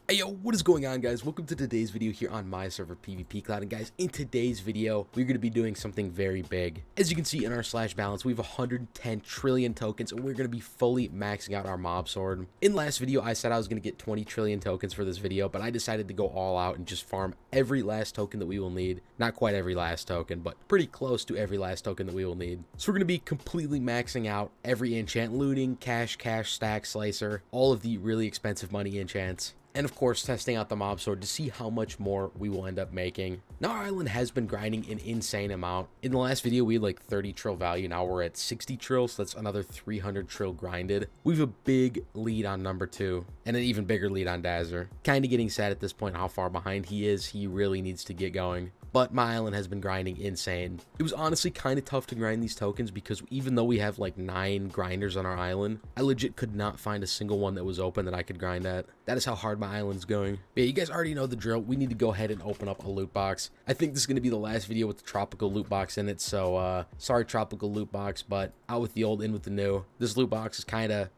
Hey yo, what is going on, guys? Welcome to today's video here on my server PvPCloud. And guys, in today's video we're going to be doing something very big. As you can see in our slash balance, we have 110 trillion tokens and we're going to be fully maxing out our mob sword. In last video I said I was going to get 20 trillion tokens for this video, but I decided to go all out and just farm every last token that we will need. Not quite every last token, but pretty close to every last token that we will need. So we're going to be completely maxing out every enchant, looting, cash, stack, slicer, all of the really expensive money enchants. And of course, testing out the mob sword to see how much more we will end up making. Now, our island has been grinding an insane amount. In the last video, we had like 30 trill value. Now we're at 60 trill, so that's another 300 trill grinded. We have a big lead on number 2, and an even bigger lead on Dazzer. Kind of getting sad at this point how far behind he is. He really needs to get going. But my island has been grinding insane. It was honestly kind of tough to grind these tokens because even though we have like 9 grinders on our island, I legit could not find a single one that was open that I could grind at. That is how hard my island's going. But yeah, you guys already know the drill. We need to go ahead and open up a loot box. I think this is going to be the last video with the tropical loot box in it. So sorry tropical loot box, but out with the old, in with the new. This loot box is kind of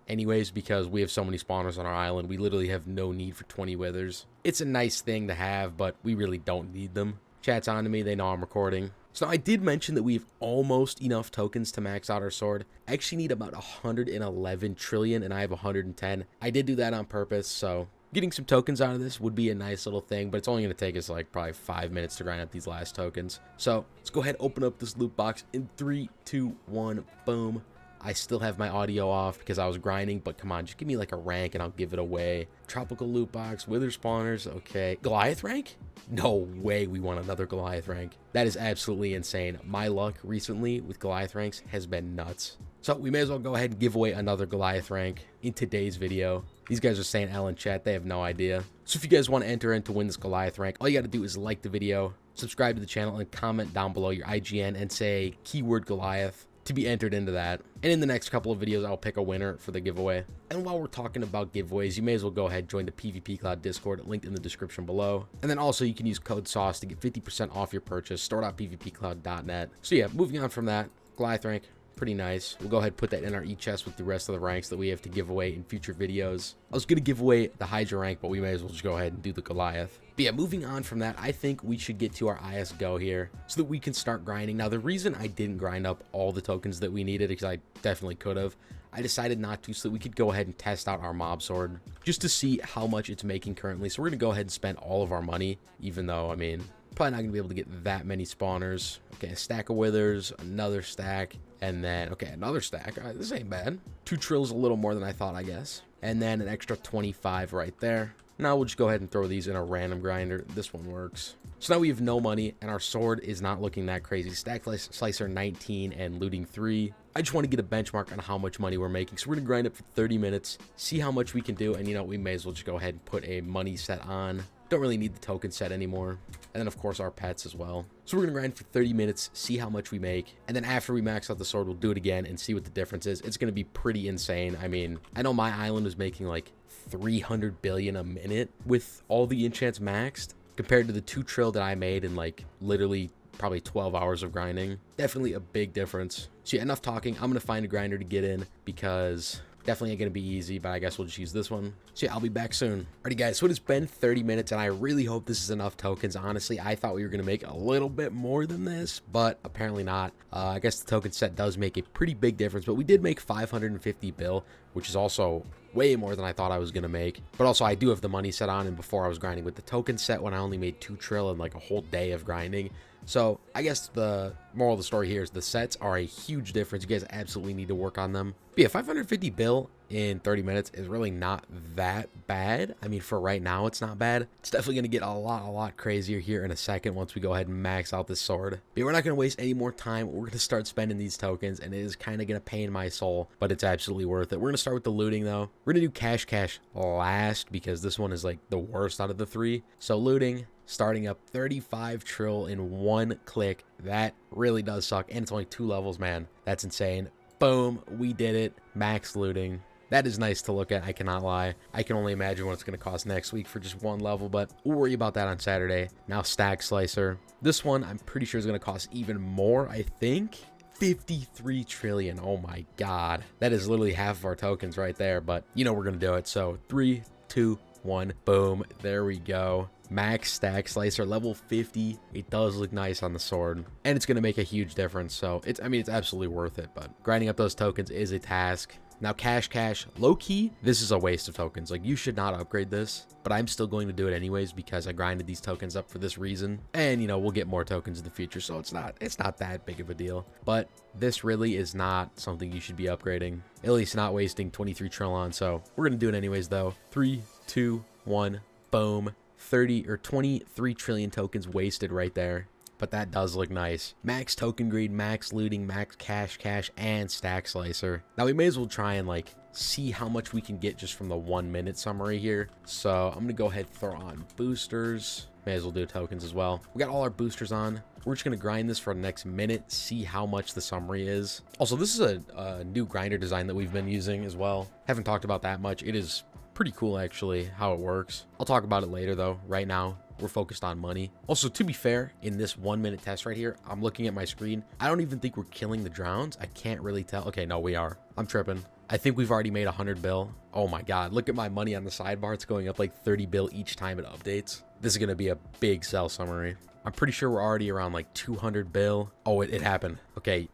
anyways, because we have so many spawners on our island, we literally have no need for 20 withers. It's a nice thing to have, but we really don't need them. Chat's on to me, they know I'm recording. So I did mention that we have almost enough tokens to max out our sword. I actually need about 111 trillion, and I have 110. I did do that on purpose, so getting some tokens out of this would be a nice little thing, but it's only going to take us like probably 5 minutes to grind up these last tokens. So let's go ahead and open up this loot box in 3, 2, 1, boom. I still have my audio off because I was grinding, but come on, just give me like a rank and I'll give it away. Tropical loot box, wither spawners, okay. Goliath rank? No way we want another Goliath rank. That is absolutely insane. My luck recently with Goliath ranks has been nuts. So we may as well go ahead and give away another Goliath rank in today's video. These guys are saying L in chat, they have no idea. So if you guys want to enter in to win this Goliath rank, all you got to do is like the video, subscribe to the channel, and comment down below your IGN and say keyword Goliath to be entered into that. And in the next couple of videos, I'll pick a winner for the giveaway. And while we're talking about giveaways, you may as well go ahead and join the PvPCloud Discord, linked in the description below. And then also you can use code SAUCE to get 50% off your purchase, store.pvpcloud.net. So yeah, moving on from that, Goliath rank, pretty nice. We'll go ahead and put that in our e-chest with the rest of the ranks that we have to give away in future videos. I was going to give away the Hydra rank, but we may as well just go ahead and do the Goliath. But yeah, moving on from that, I think we should get to our IS Go here so that we can start grinding. Now, the reason I didn't grind up all the tokens that we needed, because I definitely could have, I decided not to so that we could go ahead and test out our mob sword just to see how much it's making currently. So we're going to go ahead and spend all of our money, even though, I mean, probably not going to be able to get that many spawners. Okay, a stack of withers, another stack, and then, okay, another stack. All right, this ain't bad. 2 trills, a little more than I thought, I guess. And then an extra 25 right there. Now we'll just go ahead and throw these in a random grinder. This one works. So now we have no money, and our sword is not looking that crazy. Stack slicer 19 and looting 3. I just want to get a benchmark on how much money we're making. So we're going to grind it for 30 minutes, see how much we can do, and you know, we may as well just go ahead and put a money set on. Don't really need the token set anymore. And then of course our pets as well. So we're gonna grind for 30 minutes, see how much we make, and then after we max out the sword, we'll do it again and see what the difference is. It's gonna be pretty insane. I mean, I know my island was making like 300 billion a minute with all the enchants maxed compared to the 2 trill that I made in like literally probably 12 hours of grinding. Definitely a big difference. So yeah, enough talking. I'm gonna find a grinder to get in because definitely ain't gonna be easy, but I guess we'll just use this one. So yeah, I'll be back soon. Alrighty guys, so it has been 30 minutes and I really hope this is enough tokens. Honestly, I thought we were gonna make a little bit more than this, but apparently not. I guess the token set does make a pretty big difference, but we did make 550 bill, which is also way more than I thought I was gonna make. But also I do have the money set on, and before I was grinding with the token set when I only made 2 trill in like a whole day of grinding. So I guess the moral of the story here is the sets are a huge difference. You guys absolutely need to work on them. But yeah, 550 bill in 30 minutes is really not that bad. I mean, for right now, it's not bad. It's definitely going to get a lot crazier here in a second once we go ahead and max out this sword. But we're not going to waste any more time. We're going to start spending these tokens, and it is kind of going to pain my soul, but it's absolutely worth it. We're going to start with the looting, though. We're going to do cash last because this one is like the worst out of the 3. So looting, starting up 35 trill in 1 click. That really does suck, and it's only 2 levels, man. That's insane. Boom, we did it. Max looting. That is nice to look at, I cannot lie. I can only imagine what it's going to cost next week for just 1 level, but we'll worry about that on Saturday. Now stack slicer. This one I'm pretty sure is going to cost even more, I think. 53 trillion. Oh my god. That is literally half of our tokens right there, but you know we're going to do it. So 3, 2, 1. Boom. There we go. Max stack slicer level 50. It does look nice on the sword, and it's going to make a huge difference. So it's absolutely worth it, but grinding up those tokens is a task. Now cash, low key, this is a waste of tokens. Like, you should not upgrade this, but I'm still going to do it anyways because I grinded these tokens up for this reason. And, you know, we'll get more tokens in the future, so it's not that big of a deal. But this really is not something you should be upgrading, at least not wasting 23 trill on. So we're going to do it anyways though. 3, 2, 1, boom. 23 trillion tokens wasted right there. But that does look nice. Max token greed, max looting, max cash, and stack slicer. Now we may as well try and like see how much we can get just from the 1 minute summary here. So I'm gonna go ahead and throw on boosters. May as well do tokens as well. We got all our boosters on. We're just gonna grind this for the next minute, see how much the summary is. Also, this is a new grinder design that we've been using as well. Haven't talked about that much. It is pretty cool actually how it works. I'll talk about it later though. Right now we're focused on money. Also, to be fair, in this 1 minute test right here, I'm looking at my screen. I don't even think we're killing the drowns. I can't really tell. Okay, no, we are. I'm tripping. I think we've already made 100 bill. Oh my god, look at my money on the sidebar. It's going up like 30 bill each time it updates. This is gonna be a big sell summary. I'm pretty sure we're already around like 200 bill. Oh, it happened. Okay,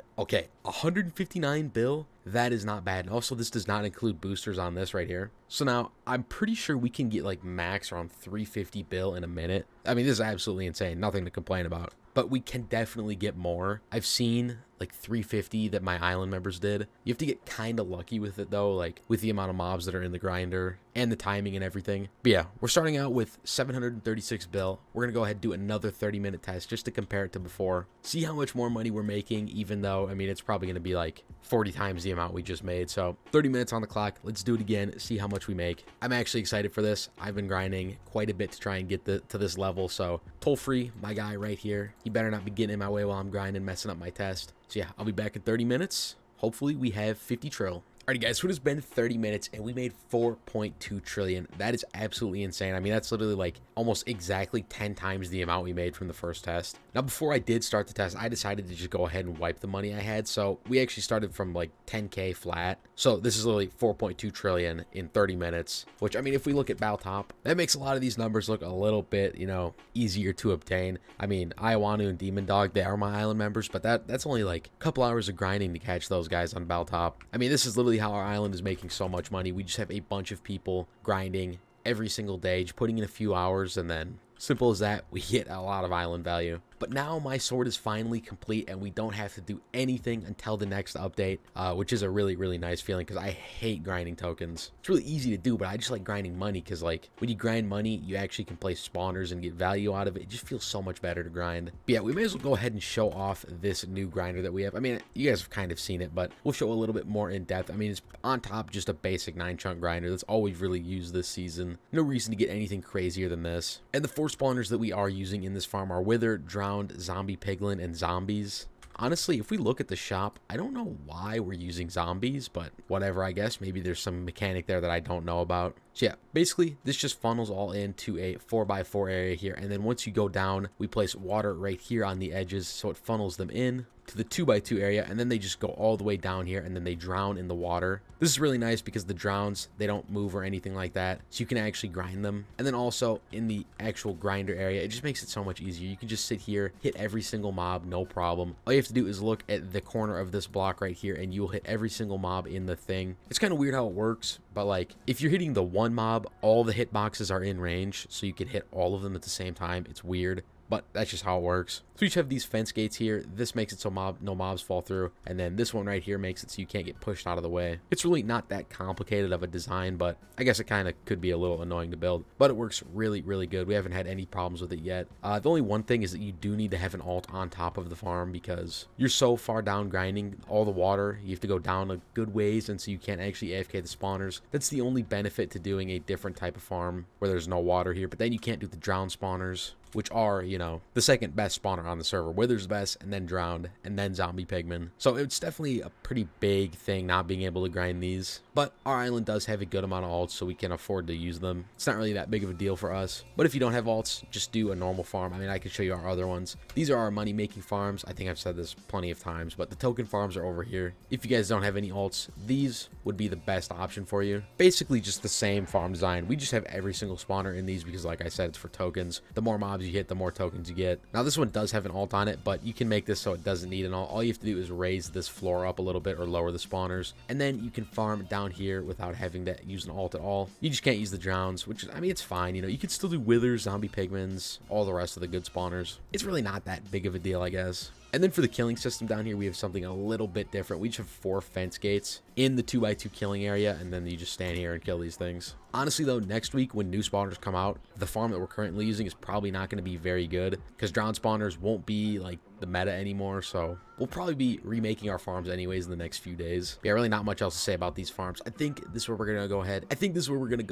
159 bill. That is not bad. And also, this does not include boosters on this right here. So now I'm pretty sure we can get like max around 350 bill in a minute. I mean, this is absolutely insane. Nothing to complain about. But we can definitely get more. I've seen like 350 that my island members did. You have to get kind of lucky with it though, like with the amount of mobs that are in the grinder and the timing and everything. But yeah, we're starting out with 736 bill. We're gonna go ahead and do another 30-minute test just to compare it to before. See how much more money we're making, even though, I mean, it's probably gonna be like 40 times the amount we just made. So 30 minutes on the clock. Let's do it again, see how much we make. I'm actually excited for this. I've been grinding quite a bit to try and get to this level. So toll free, my guy right here. He better not be getting in my way while I'm grinding, messing up my test. So yeah, I'll be back in 30 minutes. Hopefully we have 50 trill. Alrighty guys, so it has been 30 minutes and we made 4.2 trillion. That is absolutely insane. I mean, that's literally like almost exactly 10 times the amount we made from the first test. Now, before I did start the test, I decided to just go ahead and wipe the money I had. So we actually started from like 10K flat. So this is literally 4.2 trillion in 30 minutes, which, I mean, if we look at Baltop, that makes a lot of these numbers look a little bit, you know, easier to obtain. I mean, Iwanu and Demon Dog, they are my island members, but that's only like a couple hours of grinding to catch those guys on Baltop. I mean, this is literally how our island is making so much money. We just have a bunch of people grinding every single day, just putting in a few hours, and then simple as that, we get a lot of island value. But now my sword is finally complete and we don't have to do anything until the next update, which is a really, really nice feeling because I hate grinding tokens. It's really easy to do, but I just like grinding money because, like, when you grind money, you actually can place spawners and get value out of it. It just feels so much better to grind. But yeah, we may as well go ahead and show off this new grinder that we have. I mean, you guys have kind of seen it, but we'll show a little bit more in depth. I mean, it's on top just a basic 9-chunk grinder. That's all we've really used this season. No reason to get anything crazier than this. And the 4 spawners that we are using in this farm are Wither, Drowned, Zombie Piglin, and Zombies. Honestly, if we look at the shop, I don't know why we're using zombies, but whatever, I guess. Maybe there's some mechanic there that I don't know about. So yeah, basically, this just funnels all into a 4x4 area here, and then once you go down, we place water right here on the edges, so it funnels them in to the 2x2 area, and then they just go all the way down here, and then they drown in the water. This is really nice because the drowns, they don't move or anything like that, so you can actually grind them. And then also in the actual grinder area, it just makes it so much easier. You can just sit here, hit every single mob, no problem. All you have to do is look at the corner of this block right here, and you'll hit every single mob in the thing. It's kind of weird how it works, but like, if you're hitting the one mob, all the hitboxes are in range, so you can hit all of them at the same time. It's weird, but that's just how it works. So each have these fence gates here. This makes it so no mobs fall through, and then this one right here makes it so you can't get pushed out of the way. It's really not that complicated of a design, but I guess it kind of could be a little annoying to build, but it works really, really good. We haven't had any problems with it yet. The only one thing is that you do need to have an alt on top of the farm because you're so far down grinding all the water. You have to go down a good ways, and so you can't actually AFK the spawners. That's the only benefit to doing a different type of farm where there's no water here, but then you can't do the drown spawners. which are, you know, the second best spawner on the server. Wither's best, and then Drowned, and then Zombie Pigman. So it's definitely a pretty big thing not being able to grind these. But our island does have a good amount of alts, so we can afford to use them. It's not really that big of a deal for us. But if you don't have alts, just do a normal farm. I mean, I can show you our other ones. These are our money-making farms. I think I've said this plenty of times, but the token farms are over here. If you guys don't have any alts, these would be the best option for you. Basically just the same farm design. We just have every single spawner in these because, like I said, it's for tokens. The more mobs you hit, the more tokens you get. Now this one does have an alt on it, but you can make this so it doesn't need an alt. All you have to do is raise this floor up a little bit or lower the spawners, and then you can farm down here without having to use an alt at all. You just can't use the drowns, which is, I mean, it's fine. You know, you can still do withers, zombie pigments, all the rest of the good spawners. It's really not that big of a deal, I guess. And then for the killing system down here, we have something a little bit different. We just have 4 fence gates in the 2x2 killing area, and then you just stand here and kill these things. Honestly though, next week when new spawners come out, the farm that we're currently using is probably not going to be very good because drown spawners won't be like the meta anymore, so we'll probably be remaking our farms anyways in the next few days. Yeah, really not much else to say about these farms. I think this is where we're going to go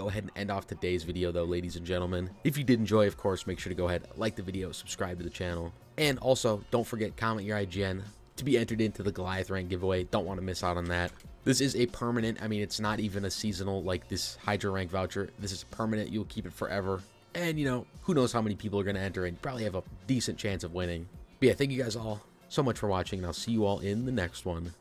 ahead. And end off today's video though, ladies and gentlemen. If you did enjoy, of course, make sure to go ahead, like the video, subscribe to the channel. And also, don't forget, comment your IGN to be entered into the Goliath rank giveaway. Don't want to miss out on that. This is a permanent, I mean, it's not even a seasonal like this Hydra rank voucher. This is permanent. You'll keep it forever. And, you know, who knows how many people are going to enter and probably have a decent chance of winning. But yeah, thank you guys all so much for watching, and I'll see you all in the next one.